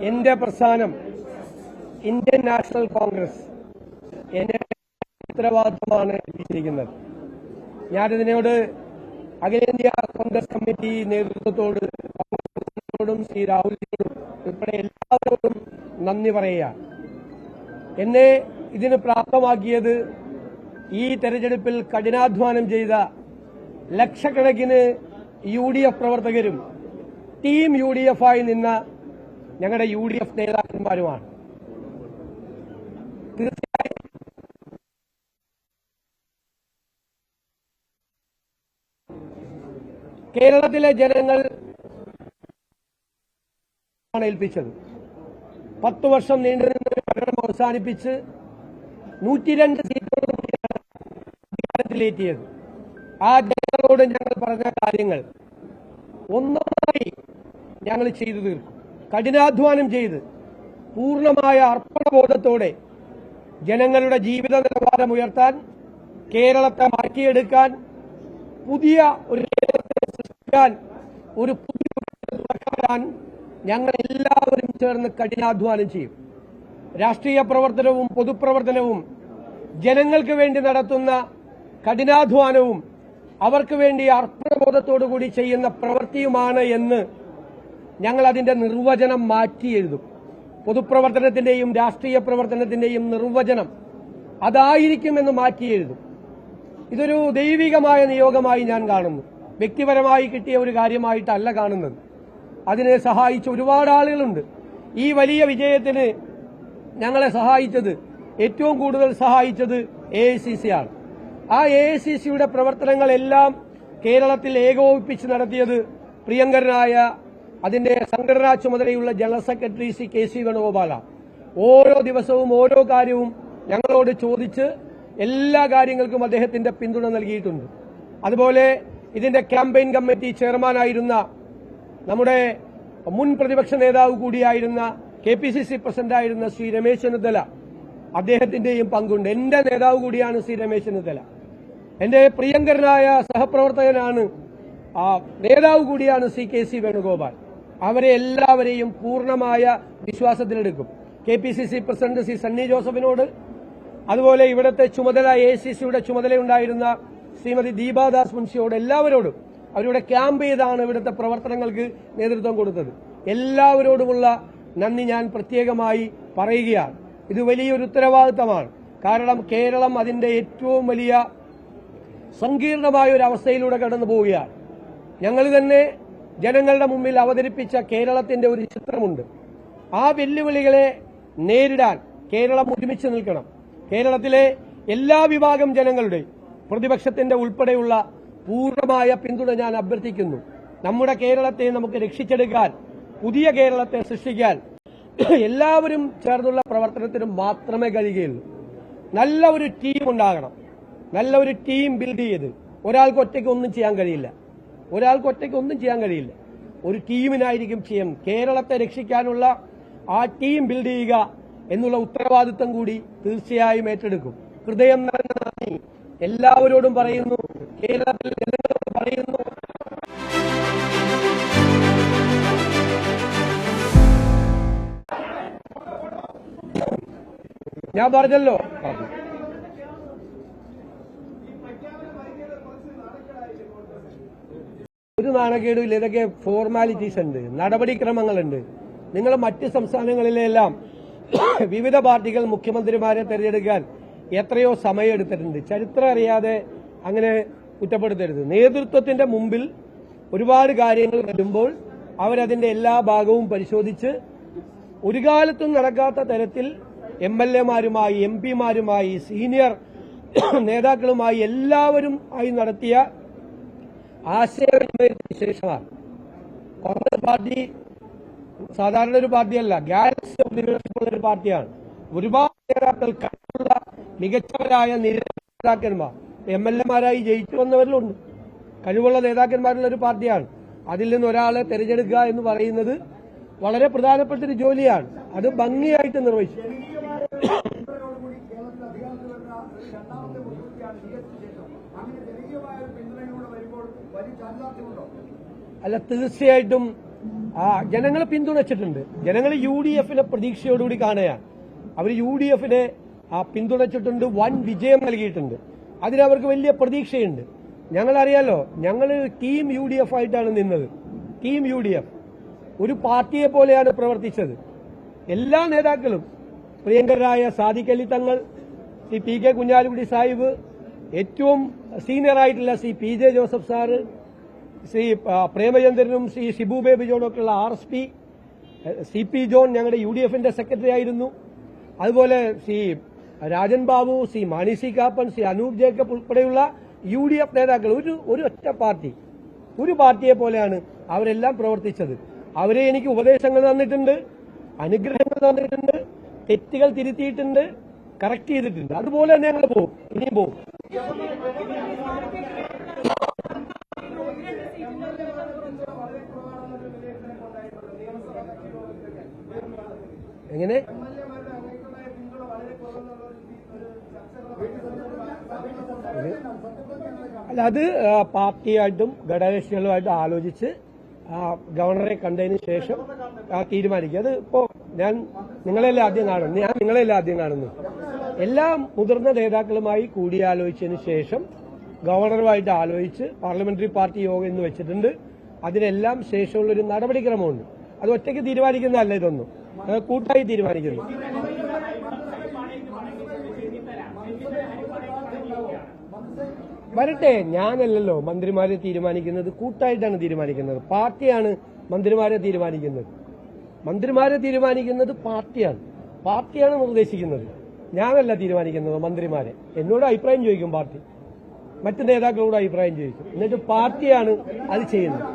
എന്റെ പ്രസ്ഥാനം Indian national Congress എന്നെ ഉത്തരവാദിത്തമാണ് ഏൽപ്പിച്ചിരിക്കുന്നത്. ഞാനിതിനോട് അഖിലേന്ത്യാ കോൺഗ്രസ് കമ്മിറ്റി നേതൃത്വത്തോടും ശ്രീ രാഹുലിനോടും ഉൾപ്പെടെ എല്ലാവരോടും നന്ദി പറയുക. എന്നെ ഇതിന് പ്രാപ്തമാക്കിയത് ഈ തെരഞ്ഞെടുപ്പിൽ കഠിനാധ്വാനം ചെയ്ത ലക്ഷക്കണക്കിന് UDF പ്രവർത്തകരും ടീം UDF ആയി നിന്ന ഞങ്ങളുടെ UDF നേതാക്കന്മാരുമാണ്. തീർച്ചയായും കേരളത്തിലെ ജനങ്ങൾ ഏൽപ്പിച്ചത് 10 വർഷം നീണ്ടുനിന്ന ഭരണം അവസാനിപ്പിച്ച് 102 സീറ്റുകളോടുകൂടിയാണ് അധികാരത്തിലെത്തിയത്. ആ ജനങ്ങളോട് ഞങ്ങൾ പറഞ്ഞ കാര്യങ്ങൾ ഒന്നായി ഞങ്ങൾ ചെയ്തു തീർക്കും. കഠിനാധ്വാനം ചെയ്ത് പൂർണ്ണമായ അർപ്പണബോധത്തോടെ ജനങ്ങളുടെ ജീവിത നിലവാരം ഉയർത്താൻ, കേരളത്തെ മാറ്റിയെടുക്കാൻ, പുതിയ ഒരു കേരളത്തെ സൃഷ്ടിക്കാൻ, ഒരു പുതിയ തുടക്കം ഞങ്ങൾ എല്ലാവരും ചേർന്ന് കഠിനാധ്വാനം ചെയ്യും. രാഷ്ട്രീയ പ്രവർത്തനവും പൊതുപ്രവർത്തനവും ജനങ്ങൾക്ക് വേണ്ടി നടത്തുന്ന കഠിനാധ്വാനവും അവർക്ക് വേണ്ടി അർപ്പണബോധത്തോടുകൂടി ചെയ്യുന്ന പ്രവൃത്തിയുമാണ് എന്ന് ഞങ്ങൾ അതിന്റെ നിർവചനം മാറ്റി എഴുതും. പൊതുപ്രവർത്തനത്തിന്റെയും രാഷ്ട്രീയ പ്രവർത്തനത്തിന്റെയും നിർവചനം അതായിരിക്കുമെന്ന് മാറ്റി എഴുതും. ഇതൊരു ദൈവികമായ നിയോഗമായി ഞാൻ കാണുന്നു. വ്യക്തിപരമായി കിട്ടിയ ഒരു കാര്യമായിട്ടല്ല കാണുന്നത്. അതിനെ സഹായിച്ച ഒരുപാട് ആളുകളുണ്ട്. ഈ വലിയ വിജയത്തിന് ഞങ്ങളെ സഹായിച്ചത്, ഏറ്റവും കൂടുതൽ സഹായിച്ചത് AICC ആണ്. ആ AICCയുടെ പ്രവർത്തനങ്ങളെല്ലാം കേരളത്തിൽ ഏകോപിപ്പിച്ച് നടത്തിയത് പ്രിയങ്കരനായ അതിന്റെ സംഘടനാ ചുമതലയുള്ള ജനറൽ സെക്രട്ടറി ശ്രീ KC വേണുഗോപാലാണ്. ഓരോ ദിവസവും ഓരോ കാര്യവും ഞങ്ങളോട് ചോദിച്ച് എല്ലാ കാര്യങ്ങൾക്കും അദ്ദേഹത്തിന്റെ പിന്തുണ നൽകിയിട്ടുണ്ട്. അതുപോലെ ഇതിന്റെ ക്യാമ്പയിൻ കമ്മിറ്റി ചെയർമാനായിരുന്ന നമ്മുടെ മുൻ പ്രതിപക്ഷ നേതാവ് കൂടിയായിരുന്ന KPCC പ്രസിഡന്റായിരുന്ന ശ്രീ രമേശ് ചെന്നിത്തല, അദ്ദേഹത്തിന്റെയും പങ്കുണ്ട്. എന്റെ നേതാവ് കൂടിയാണ് ശ്രീ രമേശ് ചെന്നിത്തല. എന്റെ പ്രിയങ്കരനായ സഹപ്രവർത്തകനാണ്, നേതാവ് കൂടിയാണ് ശ്രീ KC വേണുഗോപാൽ. അവരെ എല്ലാവരെയും പൂർണ്ണമായ വിശ്വാസത്തിലെടുക്കും. KPCC പ്രസിഡന്റ് ശ്രീ സണ്ണി ജോസഫിനോട്, അതുപോലെ ഇവിടുത്തെ ചുമതല AICCയുടെ ചുമതലയുണ്ടായിരുന്ന ശ്രീമതി ദീപാദാസ് മുൻഷിയോട്, എല്ലാവരോടും അവരുടെ ക്യാമ്പ് ചെയ്താണ് ഇവിടുത്തെ പ്രവർത്തനങ്ങൾക്ക് നേതൃത്വം കൊടുത്തത്. എല്ലാവരോടുമുള്ള നന്ദി ഞാൻ പ്രത്യേകമായി പറയുകയാണ്. ഇത് വലിയൊരു ഉത്തരവാദിത്തമാണ്. കാരണം കേരളം അതിന്റെ ഏറ്റവും വലിയ സങ്കീർണമായ ഒരു അവസ്ഥയിലൂടെ കടന്നു പോവുകയാണ്. ഞങ്ങൾ തന്നെ ജനങ്ങളുടെ മുമ്പിൽ അവതരിപ്പിച്ച കേരളത്തിന്റെ ഒരു ചിത്രമുണ്ട്. ആ വെല്ലുവിളികളെ നേരിടാൻ കേരളം ഒരുമിച്ച് നിൽക്കണം. കേരളത്തിലെ എല്ലാ വിഭാഗം ജനങ്ങളുടെയും, പ്രതിപക്ഷത്തിന്റെ ഉൾപ്പെടെയുള്ള പൂർണ്ണമായ പിന്തുണ ഞാൻ അഭ്യർത്ഥിക്കുന്നു. നമ്മുടെ കേരളത്തെ നമുക്ക് രക്ഷിച്ചെടുക്കാൻ, പുതിയ കേരളത്തെ സൃഷ്ടിക്കാൻ എല്ലാവരും ചേർന്നുള്ള പ്രവർത്തനത്തിന് മാത്രമേ കഴിയുകയുള്ളൂ. നല്ല ഒരു ടീം ഉണ്ടാകണം. നല്ല ഒരു ടീം ബിൽഡ് ചെയ്ത് ഒരാൾക്ക് ഒറ്റയ്ക്ക് ഒന്നും ചെയ്യാൻ കഴിയില്ല. ഒരു ടീമിനായിരിക്കും ചെയ്യാം. കേരളത്തെ രക്ഷിക്കാനുള്ള ആ ടീം ബിൽഡ് ചെയ്യുക എന്നുള്ള ഉത്തരവാദിത്തം കൂടി തീർച്ചയായും ഏറ്റെടുക്കും. ഹൃദയം നിറഞ്ഞ നന്ദി എല്ലാവരോടും പറയുന്നു. കേരളത്തിൽ ജനങ്ങളോട് പറയുന്നു. ഞാൻ പറഞ്ഞല്ലോ, ഒരു നാണക്കേടുമില്ല. ഇതൊക്കെ ഫോർമാലിറ്റീസ് ഉണ്ട്, നടപടിക്രമങ്ങളുണ്ട്. നിങ്ങൾ മറ്റ് സംസ്ഥാനങ്ങളിലെല്ലാം വിവിധ പാർട്ടികൾ മുഖ്യമന്ത്രിമാരെ തെരഞ്ഞെടുക്കാൻ എത്രയോ സമയം എടുത്തിട്ടുണ്ട്. ചരിത്രം അറിയാതെ അങ്ങനെ കുറ്റപ്പെടുത്തരുത്. നേതൃത്വത്തിന്റെ മുമ്പിൽ ഒരുപാട് കാര്യങ്ങൾ വരുമ്പോൾ അവരതിന്റെ എല്ലാ ഭാഗവും പരിശോധിച്ച് ഒരു കാലത്തും നടക്കാത്ത തരത്തിൽ MLAമാരുമായി, MP മാരുമായി, സീനിയർ നേതാക്കളുമായി എല്ലാവരും ആയി നടത്തിയ ആശയവിനിമയത്തിന് ശേഷമാണ്. കോൺഗ്രസ് പാർട്ടി സാധാരണ ഒരു പാർട്ടിയല്ല, ഗാലക്സി ഓഫ് ലീഡർഷിപ്പ് ഉള്ള ഒരു പാർട്ടിയാണ്. ഒരുപാട് നേതാക്കൾ, കഴിവുള്ള മികച്ചവരായ നിരവധി നേതാക്കന്മാർ MLAമാരായി ജയിച്ചു വന്നവരിലുണ്ട്. കഴിവുള്ള നേതാക്കന്മാരുള്ള ഒരു പാർട്ടിയാണ്. അതിൽ നിന്ന് ഒരാളെ തെരഞ്ഞെടുക്കുക എന്ന് പറയുന്നത് വളരെ പ്രധാനപ്പെട്ട ഒരു ജോലിയാണ്. അത് ഭംഗിയായിട്ട് നിർവഹിച്ചു. അല്ല, തീർച്ചയായിട്ടും ജനങ്ങൾ പിന്തുണച്ചിട്ടുണ്ട്. ജനങ്ങൾ UDF-നെ പ്രതീക്ഷയോടുകൂടി കാണുകയാണ്. അവർ UDF-നെ പിന്തുണച്ചിട്ടുണ്ട്, വൻ വിജയം നൽകിയിട്ടുണ്ട്. അതിനവർക്ക് വലിയ പ്രതീക്ഷയുണ്ട്. ഞങ്ങളറിയാലോ, ഞങ്ങൾ ടീം UDF ആയിട്ടാണ് നിന്നത്. ടീം UDF ഒരു പാർട്ടിയെ പോലെയാണ് പ്രവർത്തിച്ചത്. എല്ലാ നേതാക്കളും, പ്രിയങ്കരായ സാദിഖ് അലി തങ്ങൾ, ശ്രീ PK കുഞ്ഞാലിക്കുട്ടി സാഹിബ്, ഏറ്റവും സീനിയറായിട്ടുള്ള Shri PJ Joseph sir, Shri പ്രേമചന്ദ്രനും ശ്രീ ഷിബു ബേബി ജോണൊക്കെയുള്ള RSP, CP ജോൺ ഞങ്ങളുടെ UDF-ന്റെ സെക്രട്ടറി ആയിരുന്നു. അതുപോലെ ശ്രീ രാജൻ ബാബു, ശ്രീ മാണി സി കാപ്പൻ, ശ്രീ അനൂപ് ജേക്കബ് ഉൾപ്പെടെയുള്ള UDF നേതാക്കൾ ഒരു ഒറ്റ പാർട്ടി, ഒരു പാർട്ടിയെ പോലെയാണ് അവരെല്ലാം പ്രവർത്തിച്ചത്. അവരെ എനിക്ക് ഉപദേശങ്ങൾ തന്നിട്ടുണ്ട്, അനുഗ്രഹങ്ങൾ തന്നിട്ടുണ്ട്, തെറ്റുകൾ തിരുത്തിയിട്ടുണ്ട്, കറക്റ്റ് ചെയ്തിട്ടുണ്ട്. അതുപോലെ തന്നെ ഞങ്ങൾ പോകും, ഇനിയും പോകും. എങ്ങനെ? അല്ല, അത് പാർട്ടിയായിട്ടും ഘടകകക്ഷികളുമായിട്ടും ആലോചിച്ച് ഗവർണറെ കണ്ടതിന് ശേഷം തീരുമാനിക്കുക. അത് ഇപ്പോ ഞാൻ നിങ്ങളെല്ലാം ആദ്യം കാണുന്നു. എല്ലാ മുതിർന്ന നേതാക്കളുമായി കൂടിയാലോചിച്ചതിന് ശേഷം ഗവർണറുമായിട്ട് ആലോചിച്ച് പാർലമെന്ററി പാർട്ടി യോഗം ഇന്ന് വെച്ചിട്ടുണ്ട്. അതിനെല്ലാം ശേഷമുള്ളൊരു നടപടിക്രമമുണ്ട്. അത് ഒറ്റയ്ക്ക് തീരുമാനിക്കുന്നതല്ല, ഇതൊന്നും കൂട്ടായി തീരുമാനിക്കുന്നു. വരട്ടെ, ഞാനല്ലല്ലോ മന്ത്രിമാരെ തീരുമാനിക്കുന്നത്, കൂട്ടായിട്ടാണ് തീരുമാനിക്കുന്നത്. പാർട്ടിയാണ് മന്ത്രിമാരെ തീരുമാനിക്കുന്നത്. മന്ത്രിമാരെ തീരുമാനിക്കുന്നത് പാർട്ടിയാണ് നിർദ്ദേശിക്കുന്നത്. ഞാനല്ല തീരുമാനിക്കുന്നത് മന്ത്രിമാരെ. എന്നോട് അഭിപ്രായം ചോദിക്കും പാർട്ടി, മറ്റു നേതാക്കളോട് അഭിപ്രായം ചോദിക്കും, എന്നിട്ട് പാർട്ടിയാണ് അത് ചെയ്യുന്നത്.